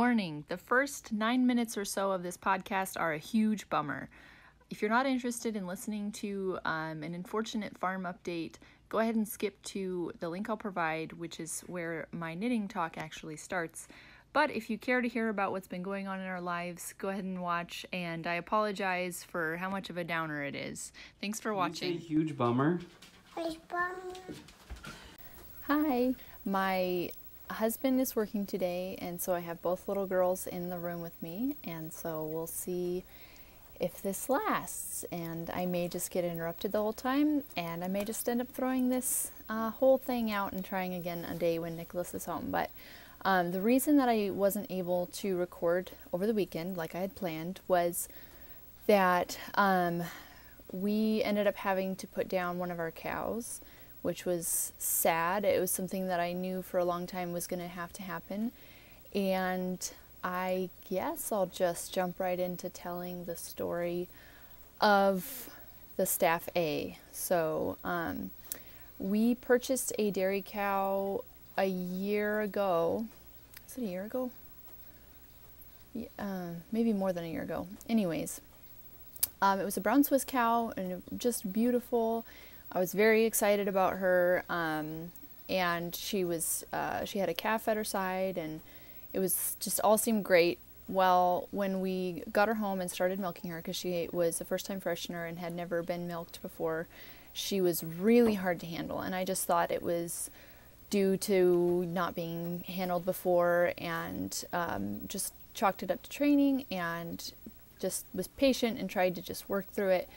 Warning, the first 9 minutes or so of this podcast are a huge bummer. If you're not interested in listening to an unfortunate farm update, go ahead and skip to the link I'll provide, which is where my knitting talk actually starts. But if you care to hear about what's been going on in our lives, go ahead and watch, and I apologize for how much of a downer it is. Thanks for watching. You say huge bummer? Huge bummer. Hi, my husband is working today, and so I have both little girls in the room with me, and so we'll see if this lasts, and I may just get interrupted the whole time, and I may just end up throwing this whole thing out and trying again a day when Nicholas is home. But the reason that I wasn't able to record over the weekend like I had planned was that we ended up having to put down one of our cows, which was sad. It was something that I knew for a long time was going to have to happen. And I guess I'll just jump right into telling the story of the Staff A. So we purchased a dairy cow a year ago. Is it a year ago? Maybe more than a year ago. Anyways, it was a brown Swiss cow and just beautiful. I was very excited about her, and she had a calf at her side, and it was just all seemed great. Well, when we got her home and started milking her, because she was a first-time freshener and had never been milked before, she was really hard to handle, and I just thought it was due to not being handled before, and just chalked it up to training and just was patient and tried to just work through it.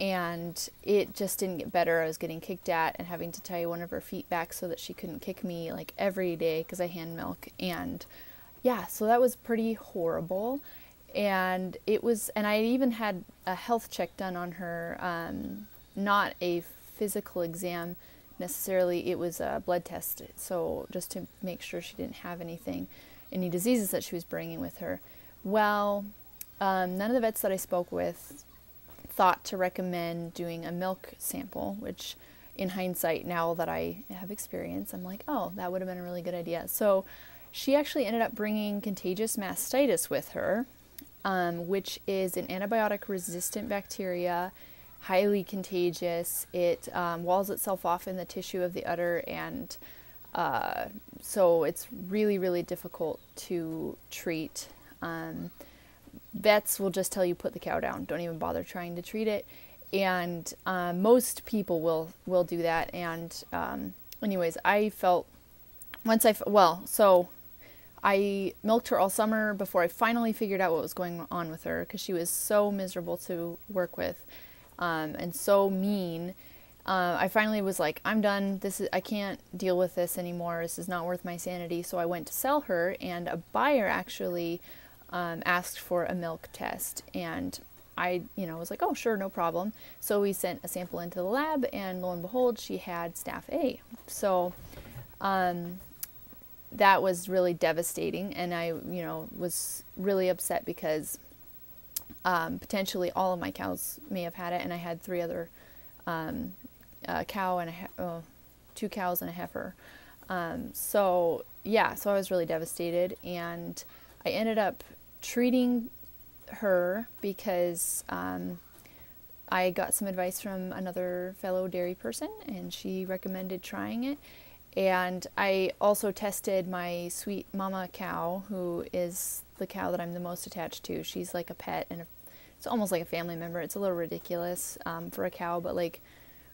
And it just didn't get better. I was getting kicked at and having to tie one of her feet back so that she couldn't kick me like every day because I hand milk. And yeah, so that was pretty horrible. And I even had a health check done on her, not a physical exam necessarily, it was a blood test. So just to make sure she didn't have any diseases that she was bringing with her. Well, none of the vets that I spoke with thought to recommend doing a milk sample, which in hindsight, now that I have experience, I'm like, oh, that would have been a really good idea. So she actually ended up bringing contagious mastitis with her, which is an antibiotic resistant bacteria, highly contagious. It walls itself off in the tissue of the udder, and so it's really, really difficult to treat. Vets will just tell you put the cow down. Don't even bother trying to treat it. And most people will do that. And anyways, I felt so I milked her all summer before I finally figured out what was going on with her, because she was so miserable to work with and so mean. I finally was like, I'm done. I can't deal with this anymore. This is not worth my sanity. So I went to sell her, and a buyer actually asked for a milk test, and I was like, oh, sure, no problem. So we sent a sample into the lab, and lo and behold, she had Staph A. So that was really devastating, and I was really upset because potentially all of my cows may have had it, and I had 3 other cow and 2 cows and a heifer. So I was really devastated, and I ended up treating her because I got some advice from another fellow dairy person, and she recommended trying it. And I also tested my sweet mama cow, who is the cow that I'm the most attached to. She's like a pet, and it's almost like a family member. It's a little ridiculous for a cow, but like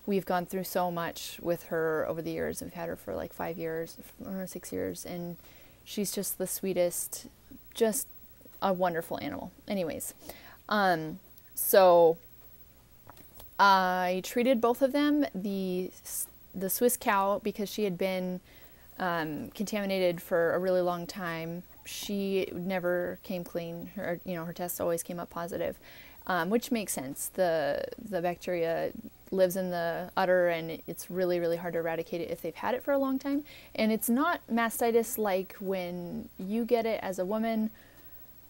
we've gone through so much with her over the years. We've had her for like 5 years or 6 years, and she's just the sweetest, just a wonderful animal. Anyways, so I treated both of them. The Swiss cow, because she had been contaminated for a really long time, she never came clean. Her tests always came up positive, which makes sense. The bacteria lives in the udder, and it's really, really hard to eradicate it if they've had it for a long time. And it's not mastitis like when you get it as a woman.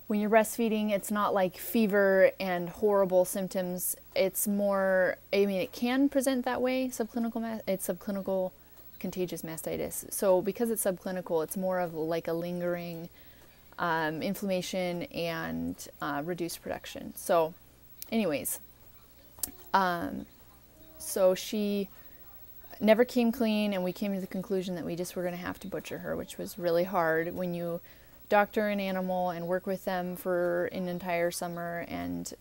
When you're breastfeeding, it's not like fever and horrible symptoms. It's more, it can present that way. It's subclinical contagious mastitis. So because it's subclinical, it's more of like a lingering inflammation, and reduced production. So anyways, so she never came clean, and we came to the conclusion that we just were going to have to butcher her, which was really hard when you doctor an animal and work with them for an entire summer. And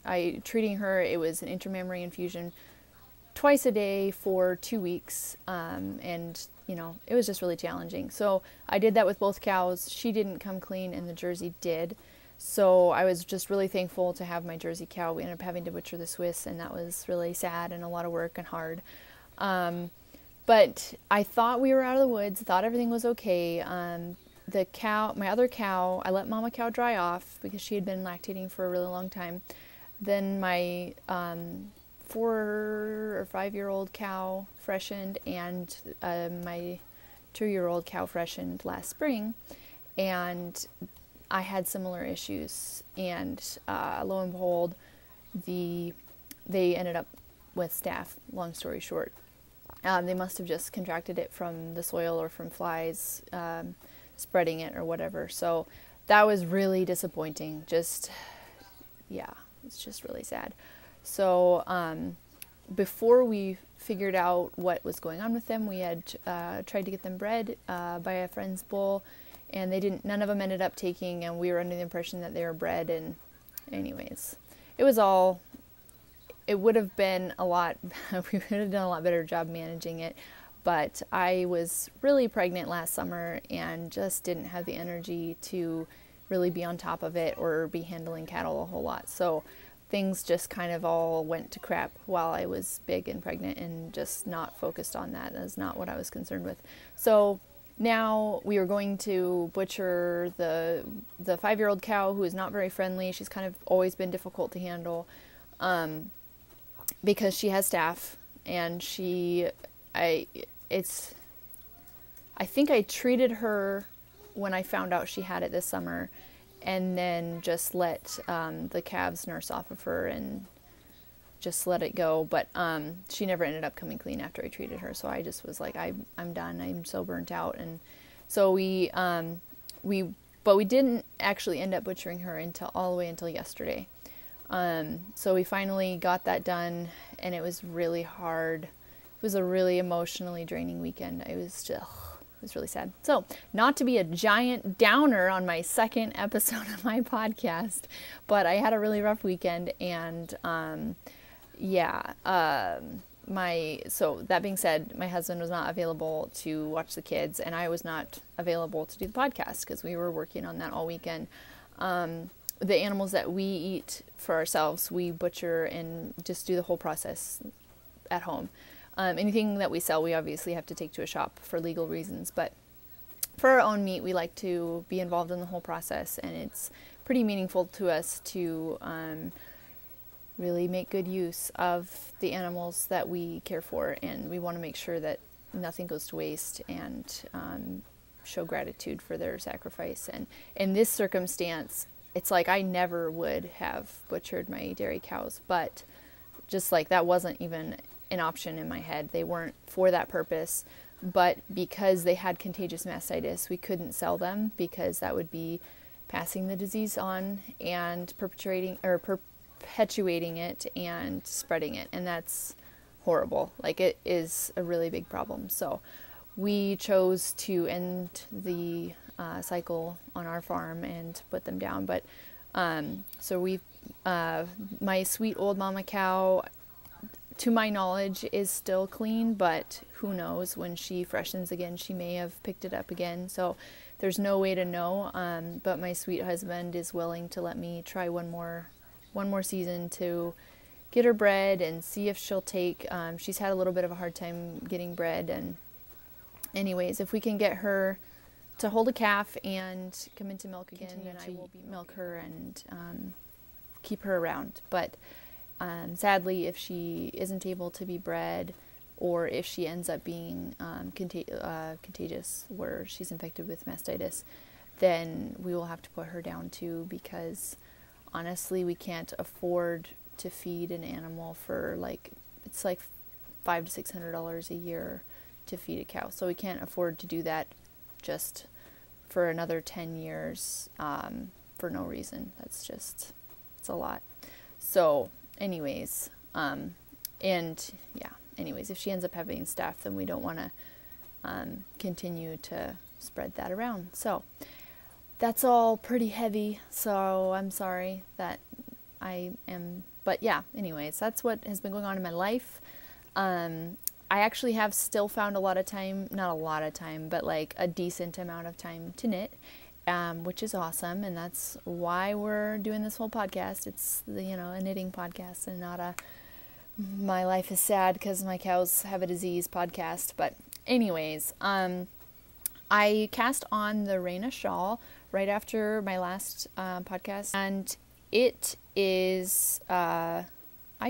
treating her, it was an intramammary infusion twice a day for 2 weeks, and it was just really challenging. So I did that with both cows. She didn't come clean, and the Jersey did. So I was just really thankful to have my Jersey cow. We ended up having to butcher the Swiss, and that was really sad and a lot of work and hard. But I thought we were out of the woods, thought everything was okay. My other cow, I let mama cow dry off because she had been lactating for a really long time. Then my 4 or 5-year-old cow freshened, and my 2-year-old cow freshened last spring, and I had similar issues, and lo and behold, they ended up with staph, long story short. They must have just contracted it from the soil or from flies spreading it or whatever. So that was really disappointing. It's just really sad. So before we figured out what was going on with them, we had tried to get them bred by a friend's bull, and none of them ended up taking, and we were under the impression that they were bred. And anyways, it would have been we would have done a lot better job managing it, but I was really pregnant last summer and just didn't have the energy to really be on top of it or be handling cattle a whole lot. So things just kind of all went to crap while I was big and pregnant, and just not focused on that. That's not what I was concerned with. So now we are going to butcher the 5-year-old cow, who is not very friendly. She's kind of always been difficult to handle because she has staph, and I think I treated her when I found out she had it this summer, and then just let the calves nurse off of her and just let it go. But she never ended up coming clean after I treated her. So I just was like, I'm done. I'm so burnt out. And so we didn't actually end up butchering her all the way until yesterday. So we finally got that done, and it was really hard. It was a really emotionally draining weekend. It was really sad. So, not to be a giant downer on my second episode of my podcast, but I had a really rough weekend, and so that being said, my husband was not available to watch the kids, and I was not available to do the podcast because we were working on that all weekend. The animals that we eat for ourselves, we butcher and just do the whole process at home. Anything that we sell, we obviously have to take to a shop for legal reasons, but for our own meat, we like to be involved in the whole process, and it's pretty meaningful to us to really make good use of the animals that we care for, and we want to make sure that nothing goes to waste, and show gratitude for their sacrifice. And in this circumstance, it's like I never would have butchered my dairy cows, but just like that wasn't even an option in my head. They weren't for that purpose, but because they had contagious mastitis, we couldn't sell them because that would be passing the disease on and perpetuating it and spreading it, and that's horrible. Like, it is a really big problem. So we chose to end the cycle on our farm and put them down. But so my sweet old mama cow, to my knowledge, is still clean, but who knows, when she freshens again, she may have picked it up again. So there's no way to know. But my sweet husband is willing to let me try one more season to get her bred and see if she'll take. She's had a little bit of a hard time getting bred, and anyways, if we can get her to hold a calf and come into milk again, then I will milk her and keep her around. But sadly, if she isn't able to be bred, or if she ends up being contagious, where she's infected with mastitis, then we will have to put her down too, because honestly, we can't afford to feed an animal for it's like $500 to $600 a year to feed a cow. So we can't afford to do that just for another 10 years for no reason. It's a lot. So anyways, and yeah, anyways, if she ends up having staph, then we don't want to continue to spread that around. So that's all pretty heavy. So I'm sorry that I am, but yeah, anyways, that's what has been going on in my life. I actually have still found a lot of time, not a lot of time, but like a decent amount of time to knit, which is awesome. And that's why we're doing this whole podcast. It's a knitting podcast and not a my life is sad because my cows have a disease podcast. But anyways, I cast on the Reina shawl right after my last podcast, and it is, I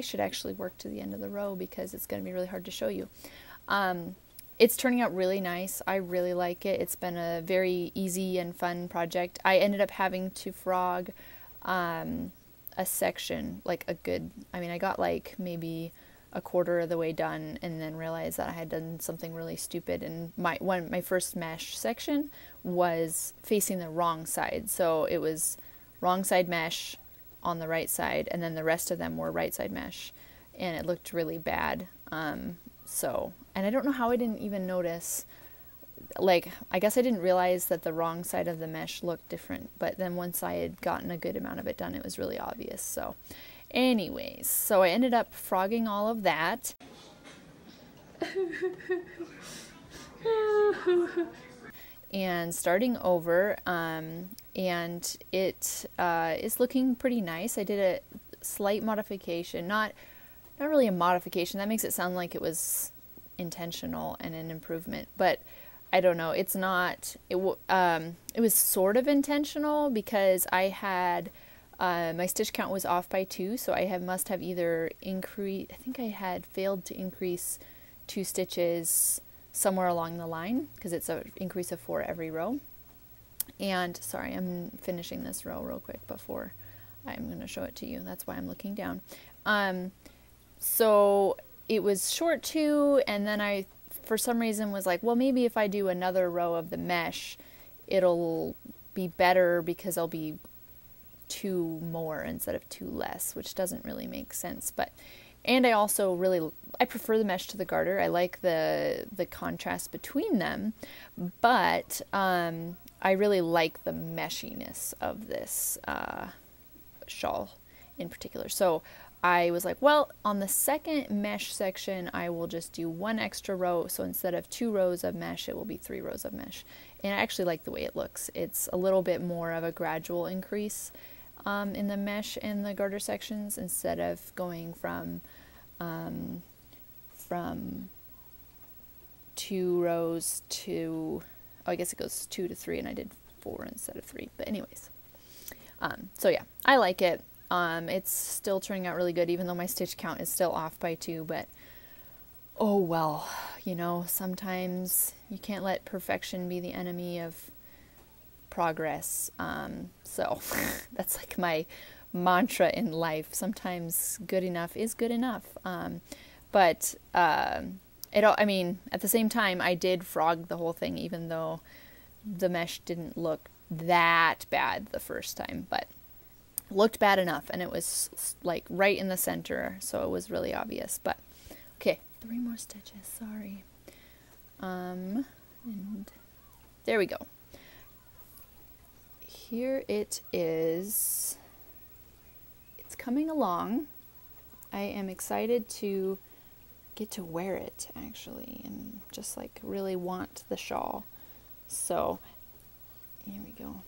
should actually work to the end of the row because it's going to be really hard to show you. It's turning out really nice. I really like it. It's been a very easy and fun project. I ended up having to frog a section, like I got like maybe a quarter of the way done and then realized that I had done something really stupid, and my first mesh section was facing the wrong side. So it was wrong side mesh on the right side, and then the rest of them were right side mesh, and it looked really bad. And I don't know how I didn't even notice, like, I guess I didn't realize that the wrong side of the mesh looked different, but then once I had gotten a good amount of it done, it was really obvious. So anyways, so I ended up frogging all of that. And starting over, and it is looking pretty nice. I did a slight modification, not really a modification. That makes it sound like it was intentional and an improvement, but I don't know. It's not. It was sort of intentional because I had my stitch count was off by 2, so I must have either increased. I think I had failed to increase 2 stitches somewhere along the line because it's an increase of 4 every row. And sorry, I'm finishing this row real quick before I'm going to show it to you. That's why I'm looking down. So it was short 2, and then I, for some reason, was like, well, maybe if I do another row of the mesh, it'll be better because I'll be 2 more instead of 2 less, which doesn't really make sense. And I also I prefer the mesh to the garter. I like the contrast between them, but I really like the meshiness of this shawl in particular. So I was like, well, on the second mesh section, I will just do 1 extra row. So instead of 2 rows of mesh, it will be 3 rows of mesh. And I actually like the way it looks. It's a little bit more of a gradual increase in the mesh and the garter sections instead of going from 2 rows to, I guess it goes 2 to 3, and I did 4 instead of 3. But anyways, so yeah, I like it. It's still turning out really good, even though my stitch count is still off by 2, but oh well, sometimes you can't let perfection be the enemy of progress. So that's like my mantra in life. Sometimes good enough is good enough. But at the same time, I did frog the whole thing, even though the mesh didn't look that bad the first time, but looked bad enough, and it was like right in the center, so it was really obvious. But okay, 3 more stitches, sorry. And there we go. Here it is. It's coming along. I am excited to get to wear it, actually, and just like really want the shawl. So here we go.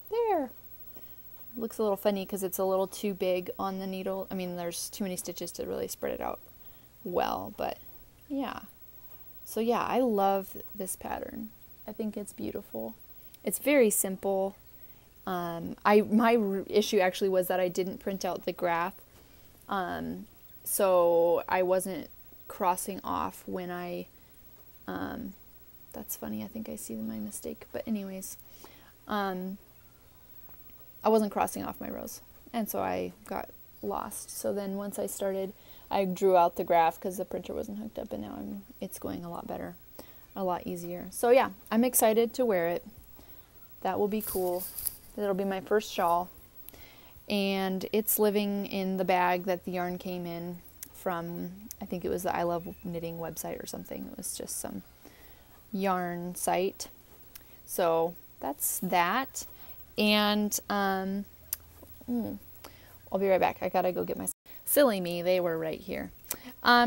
There. Looks a little funny because it's a little too big on the needle. I mean, there's too many stitches to really spread it out well, but yeah. So yeah, I love this pattern. I think it's beautiful. It's very simple. My issue actually was that I didn't print out the graph, so I wasn't crossing off when I, that's funny, I think I see my mistake, but anyways, I wasn't crossing off my rows, and so I got lost. So then once I drew out the graph because the printer wasn't hooked up, and now it's going a lot better. a lot easier. So yeah, I'm excited to wear it. That will be cool. It'll be my first shawl. And it's living in the bag that the yarn came in from, I think it was the I Love Knitting website or something. It was just some yarn site. So that's that. And I'll be right back. I gotta go get my, silly me, they were right here.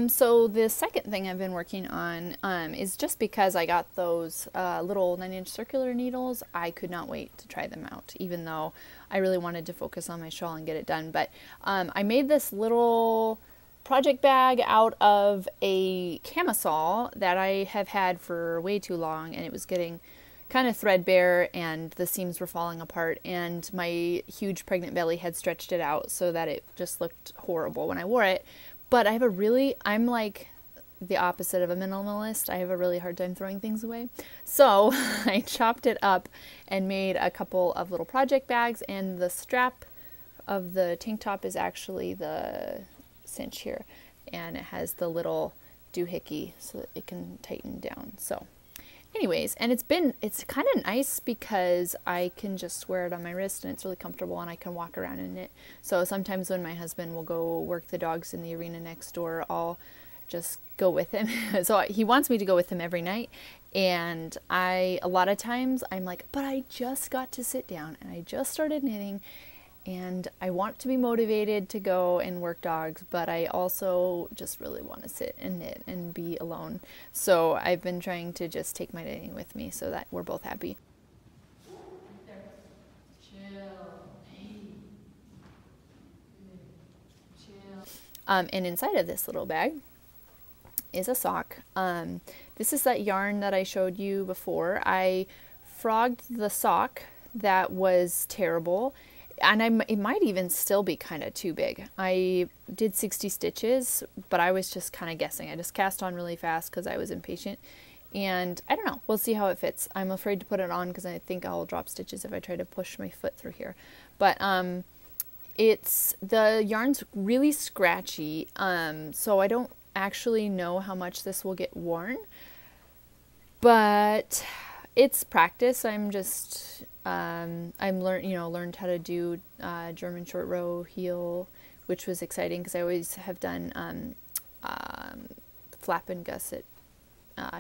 So the second thing I've been working on is, just because I got those little 9-inch circular needles, I could not wait to try them out, even though I really wanted to focus on my shawl and get it done. But I made this little project bag out of a camisole that I have had for way too long, and it was getting kind of threadbare and the seams were falling apart, and my huge pregnant belly had stretched it out so that it just looked horrible when I wore it. But I'm like the opposite of a minimalist. I have a really hard time throwing things away. So I chopped it up and made a couple of little project bags, and the strap of the tank top is actually the cinch here, and it has the little doohickey so that it can tighten down. So anyways, and it's kind of nice because I can just wear it on my wrist and it's really comfortable, and I can walk around in it. So sometimes when my husband will go work the dogs in the arena next door, I'll just go with him. So he wants me to go with him every night, and a lot of times I'm like, but I just got to sit down and I just started knitting, and I want to be motivated to go and work dogs, but I also just really want to sit and knit and be alone. So I've been trying to just take my knitting with me so that we're both happy. And inside of this little bag is a sock. This is that yarn that I showed you before. I frogged the sock that was terrible, and it might even still be kind of too big. I did 60 stitches, but I was just kind of guessing. I just cast on really fast because I was impatient, and I don't know. We'll see how it fits. I'm afraid to put it on because I think I'll drop stitches if I try to push my foot through here. But the yarn's really scratchy, so I don't actually know how much this will get worn, but it's practice. I'm just learned how to do German short row heel, which was exciting because I always have done flap and gusset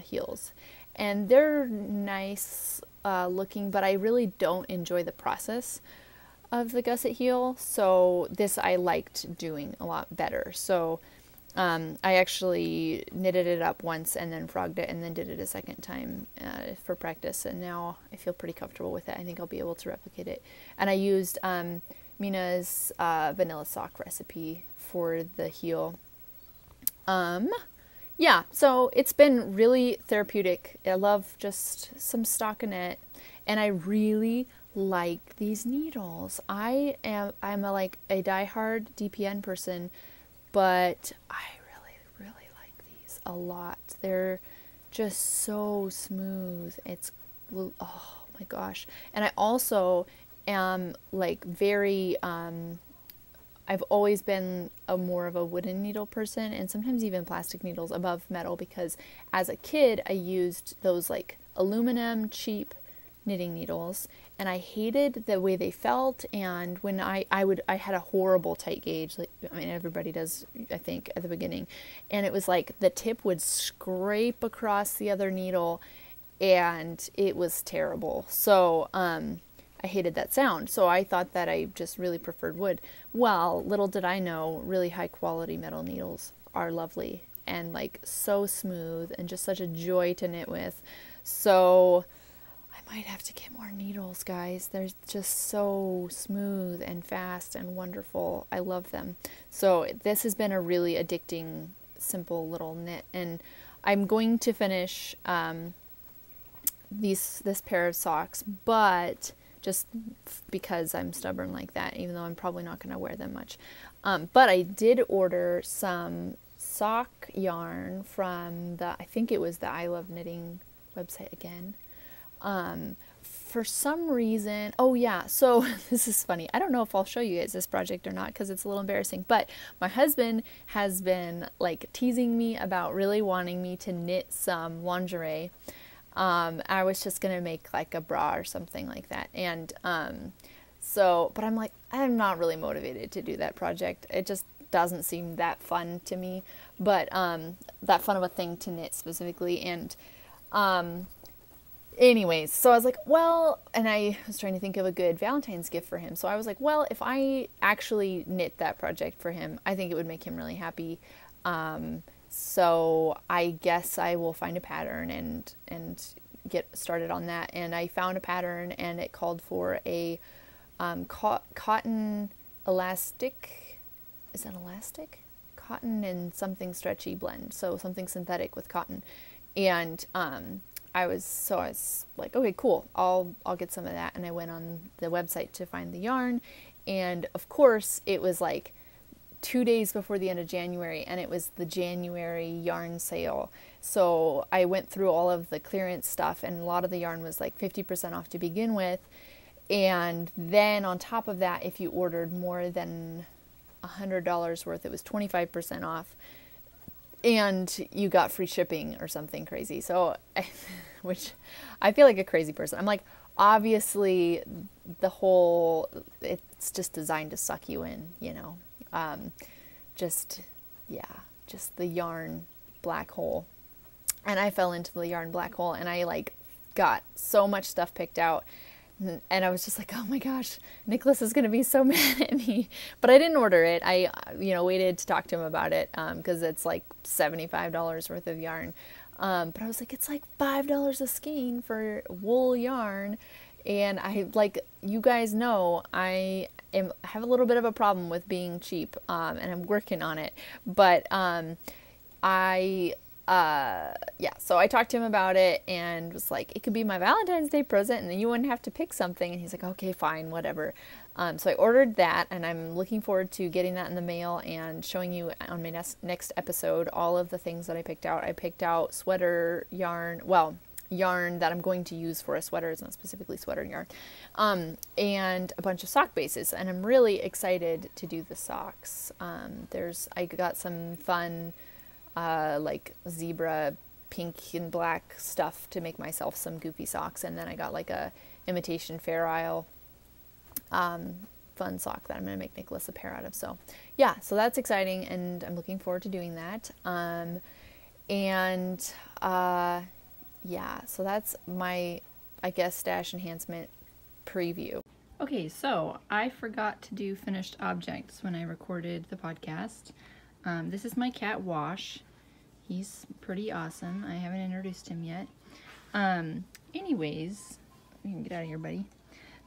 heels, and they're nice looking, but I really don't enjoy the process of the gusset heel, so this I liked doing a lot better. So I actually knitted it up once and then frogged it and then did it a second time for practice, and now I feel pretty comfortable with it. I think I'll be able to replicate it. And I used Mina's vanilla sock recipe for the heel. Yeah, so it's been really therapeutic. I love just some stockinette, and I really like these needles. I'm a diehard DPN person, but I really like these a lot. They're just so smooth. It's, oh my gosh. And I also am like very, I've always been more of a wooden needle person, and sometimes even plastic needles above metal, because as a kid I used those like aluminum cheap knitting needles, and I hated the way they felt. And when I had a horrible tight gauge, like, I mean, everybody does, I think, at the beginning, and it was like the tip would scrape across the other needle, and it was terrible. So I hated that sound, so I thought that I just really preferred wood. Well, little did I know, really high quality metal needles are lovely and like so smooth and just such a joy to knit with. So I might have to get more needles, guys. They're just so smooth and fast and wonderful. I love them. So this has been a really addicting, simple little knit, and I'm going to finish this pair of socks, but just because I'm stubborn like that, even though I'm probably not going to wear them much. But I did order some sock yarn from I think it was the I Love Knitting website again, for some reason, oh yeah, so this is funny. I don't know if I'll show you guys this project or not because it's a little embarrassing, but my husband has been like teasing me about really wanting me to knit some lingerie. I was just gonna make like a bra or something like that. And but I'm like, I'm not really motivated to do that project. It just doesn't seem that fun to me, but that fun of a thing to knit specifically. And anyways, so I was like, well, and I was trying to think of a good Valentine's gift for him. So I was like, well, if I actually knit that project for him, I think it would make him really happy. So I guess I will find a pattern and get started on that. And I found a pattern, and it called for a cotton elastic. Is that elastic? Cotton and something stretchy blend. So something synthetic with cotton. And I was like, okay, cool. I'll get some of that. And I went on the website to find the yarn, and of course it was like 2 days before the end of January, and it was the January yarn sale. So I went through all of the clearance stuff, and a lot of the yarn was like 50% off to begin with. And then on top of that, if you ordered more than $100 worth, it was 25% off. And you got free shipping or something crazy. So, which I feel like a crazy person. I'm like, obviously it's just designed to suck you in, you know. Just the yarn black hole. And I fell into the yarn black hole, and I like got so much stuff picked out. And I was just like, oh my gosh, Nicholas is going to be so mad at me. But I didn't order it. I, waited to talk to him about it because it's like $75 worth of yarn. But I was like, it's like $5 a skein for wool yarn. And I, like, you guys know, I have a little bit of a problem with being cheap, and I'm working on it. But so I talked to him about it and was like, it could be my Valentine's Day present, and then you wouldn't have to pick something. And he's like, okay, fine, whatever. So I ordered that, and I'm looking forward to getting that in the mail and showing you on my next episode all of the things that I picked out. I picked out sweater yarn, yarn that I'm going to use for a sweater. It's not specifically sweater yarn, and a bunch of sock bases, and I'm really excited to do the socks. I got some fun like zebra pink and black stuff to make myself some goofy socks, and then I got like a imitation Fair Isle fun sock that I'm going to make Nicholas a pair out of. So yeah, so that's exciting, and I'm looking forward to doing that. Yeah, so that's my, I guess, stash enhancement preview. Okay, so I forgot to do finished objects when I recorded the podcast. This is my cat Wash. He's pretty awesome. I haven't introduced him yet. Anyways, you can get out of here, buddy.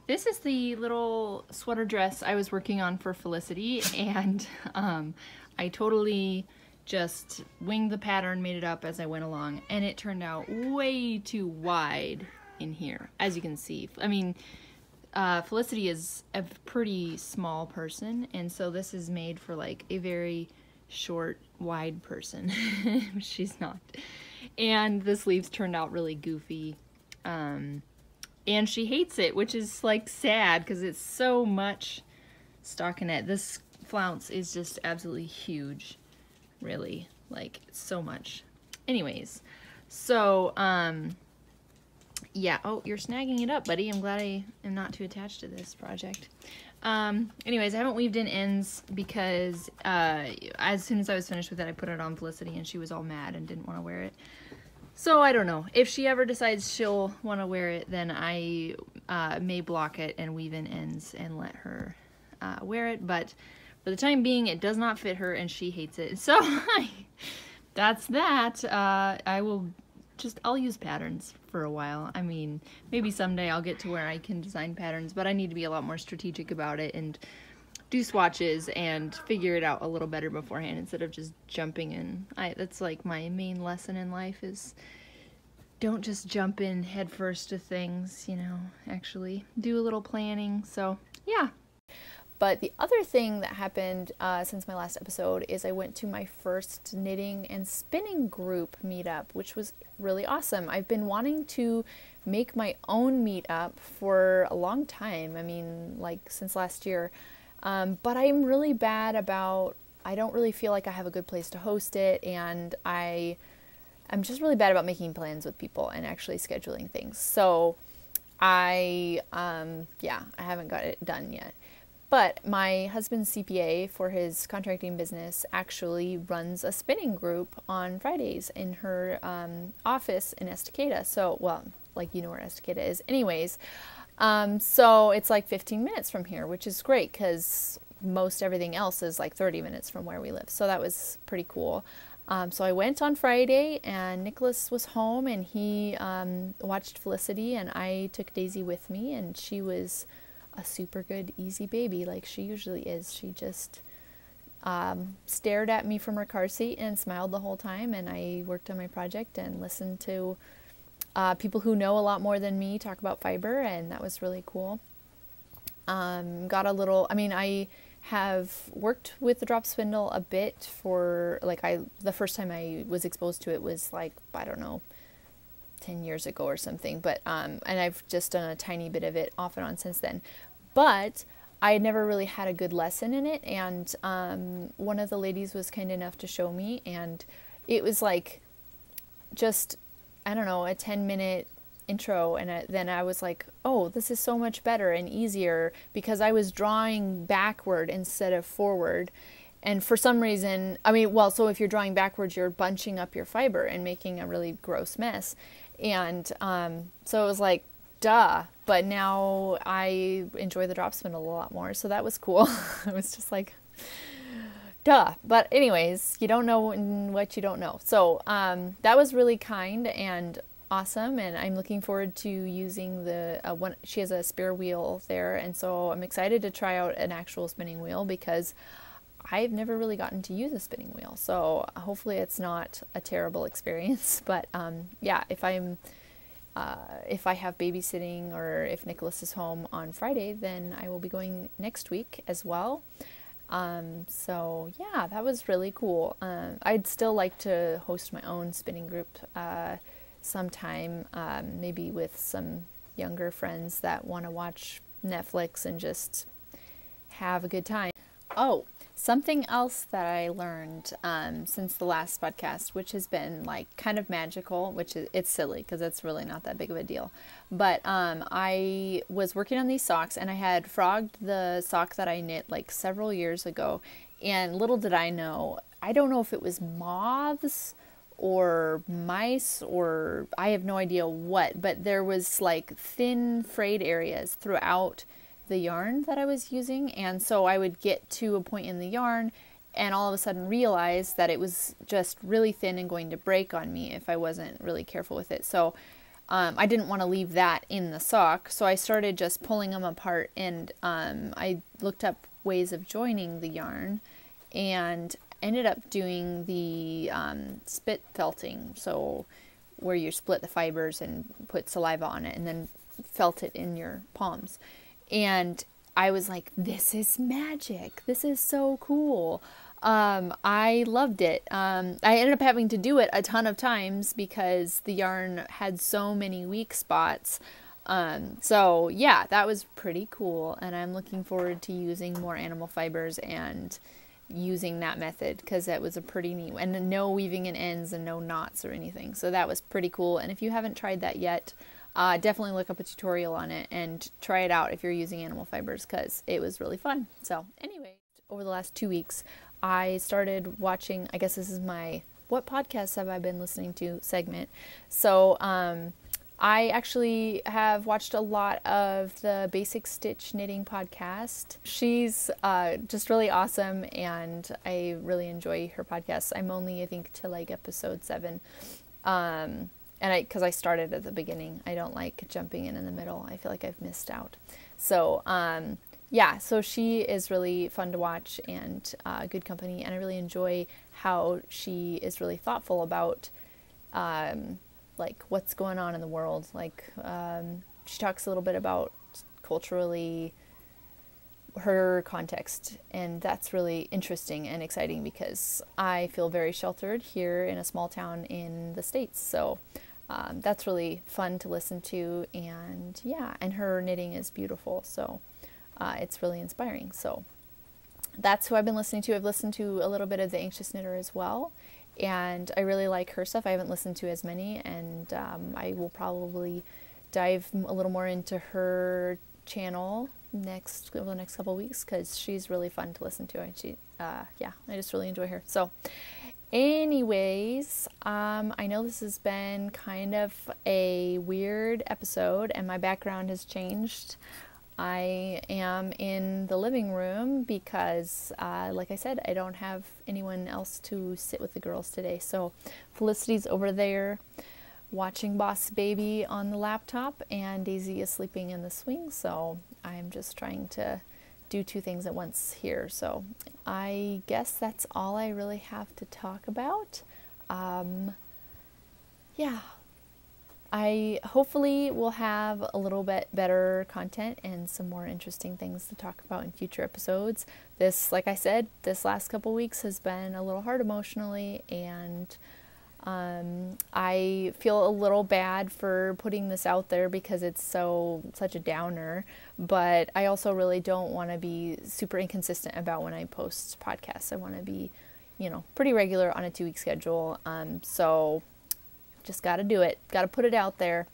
This is the little sweater dress I was working on for Felicity, and I totally just winged the pattern, made it up as I went along, and it turned out way too wide in here, as you can see. I mean, Felicity is a pretty small person, and so this is made for like a very short, wide person. She's not. And the sleeves turned out really goofy. And she hates it, which is like sad because it's so much stockinette. This flounce is just absolutely huge. Really, like, so much. Anyways, so, yeah. Oh, you're snagging it up, buddy. I'm glad I am not too attached to this project. Anyways, I haven't weaved in ends because, as soon as I was finished with it, I put it on Felicity, and she was all mad and didn't want to wear it. So, I don't know. If she ever decides she'll want to wear it, then I, may block it and weave in ends and let her, wear it, but for the time being, it does not fit her, and she hates it. So, that's that. I'll use patterns for a while. I mean, maybe someday I'll get to where I can design patterns, but I need to be a lot more strategic about it and do swatches and figure it out a little better beforehand instead of just jumping in. That's like my main lesson in life is don't just jump in head first to things, you know, actually do a little planning. So, yeah. But the other thing that happened since my last episode is I went to my first knitting and spinning group meetup, which was really awesome. I've been wanting to make my own meetup for a long time. I mean, like since last year. But I'm really bad about, I don't really feel like I have a good place to host it, and I'm just really bad about making plans with people and actually scheduling things. So I haven't got it done yet. But my husband's CPA for his contracting business actually runs a spinning group on Fridays in her office in Estacada. So, well, like you know where Estacada is. Anyways, so it's like 15 minutes from here, which is great because most everything else is like 30 minutes from where we live. So that was pretty cool. So I went on Friday, and Nicholas was home, and he watched Felicity, and I took Daisy with me, and she was a super good, easy baby like she usually is. She just stared at me from her car seat and smiled the whole time, and I worked on my project and listened to people who know a lot more than me talk about fiber, and that was really cool. I have worked with the drop spindle a bit for, the first time I was exposed to it was like, I don't know, 10 years ago or something, but, and I've just done a tiny bit of it off and on since then, but I never really had a good lesson in it, and, one of the ladies was kind enough to show me, and it was like, just, I don't know, a 10-minute intro, and then I was like, oh, this is so much better and easier, because I was drawing backward instead of forward. And for some reason, so if you're drawing backwards, you're bunching up your fiber and making a really gross mess. And so it was like, duh. But now I enjoy the drop spindle a lot more, so that was cool. I was just like, duh. But anyways, you don't know what you don't know. So that was really kind and awesome, and I'm looking forward to using the one. She has a spare wheel there, and so I'm excited to try out an actual spinning wheel, because I've never really gotten to use a spinning wheel, so hopefully it's not a terrible experience. But yeah, if I have babysitting, or if Nicholas is home on Friday, then I will be going next week as well. So yeah, that was really cool. I'd still like to host my own spinning group sometime, maybe with some younger friends that want to watch Netflix and just have a good time. Oh, something else that I learned since the last podcast, which has been like kind of magical, it's silly because it's really not that big of a deal. But I was working on these socks, and I had frogged the sock that I knit like several years ago, and little did I know, I don't know if it was moths or mice, or I have no idea what, but there was like thin frayed areas throughout the yarn that I was using. And so I would get to a point in the yarn and all of a sudden realize that it was just really thin and going to break on me if I wasn't really careful with it. So I didn't want to leave that in the sock, so I started just pulling them apart, and I looked up ways of joining the yarn and ended up doing the spit felting, so where you split the fibers and put saliva on it and then felt it in your palms. And I was like, this is magic. This is so cool. I loved it. I ended up having to do it a ton of times because the yarn had so many weak spots. So yeah, that was pretty cool. And I'm looking forward to using more animal fibers and using that method, because that was a pretty neat, and no weaving in ends and no knots or anything. So that was pretty cool. And if you haven't tried that yet, definitely look up a tutorial on it and try it out if you're using animal fibers, because it was really fun. So anyway, over the last 2 weeks, I started watching, I guess this is my what podcasts have I been listening to segment. So I actually have watched a lot of the Basic Stitch Knitting podcast. She's just really awesome, and I really enjoy her podcasts. I'm only, I think, to like episode 7. And because I started at the beginning. I don't like jumping in the middle. I feel like I've missed out. So yeah, so she is really fun to watch and good company, and I really enjoy how she is really thoughtful about like what's going on in the world. Like she talks a little bit about culturally her context, and that's really interesting and exciting because I feel very sheltered here in a small town in the States. So that's really fun to listen to, and yeah, and her knitting is beautiful, so it's really inspiring. So that's who I've been listening to. I've listened to a little bit of The Anxious Knitter as well, and I really like her stuff. I haven't listened to as many, and I will probably dive a little more into her channel over the next couple of weeks, because she's really fun to listen to, and yeah, I just really enjoy her. So anyways, I know this has been kind of a weird episode, and my background has changed. I am in the living room because, like I said, I don't have anyone else to sit with the girls today. So Felicity's over there watching Boss Baby on the laptop, and Daisy is sleeping in the swing. So I'm just trying to do two things at once here. So I guess that's all I really have to talk about. Yeah. I hopefully will have a little bit better content and some more interesting things to talk about in future episodes. This, like I said, this last couple weeks has been a little hard emotionally, and I feel a little bad for putting this out there because it's such a downer, but I also really don't want to be super inconsistent about when I post podcasts. I want to be, pretty regular on a 2-week schedule. So just got to do it. Got to put it out there.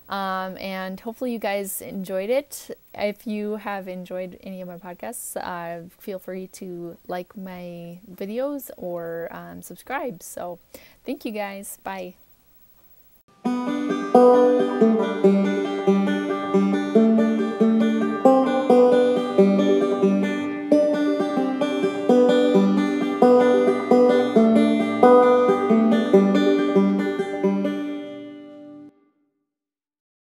And hopefully you guys enjoyed it. If you have enjoyed any of my podcasts, feel free to like my videos or subscribe. So thank you guys. Bye.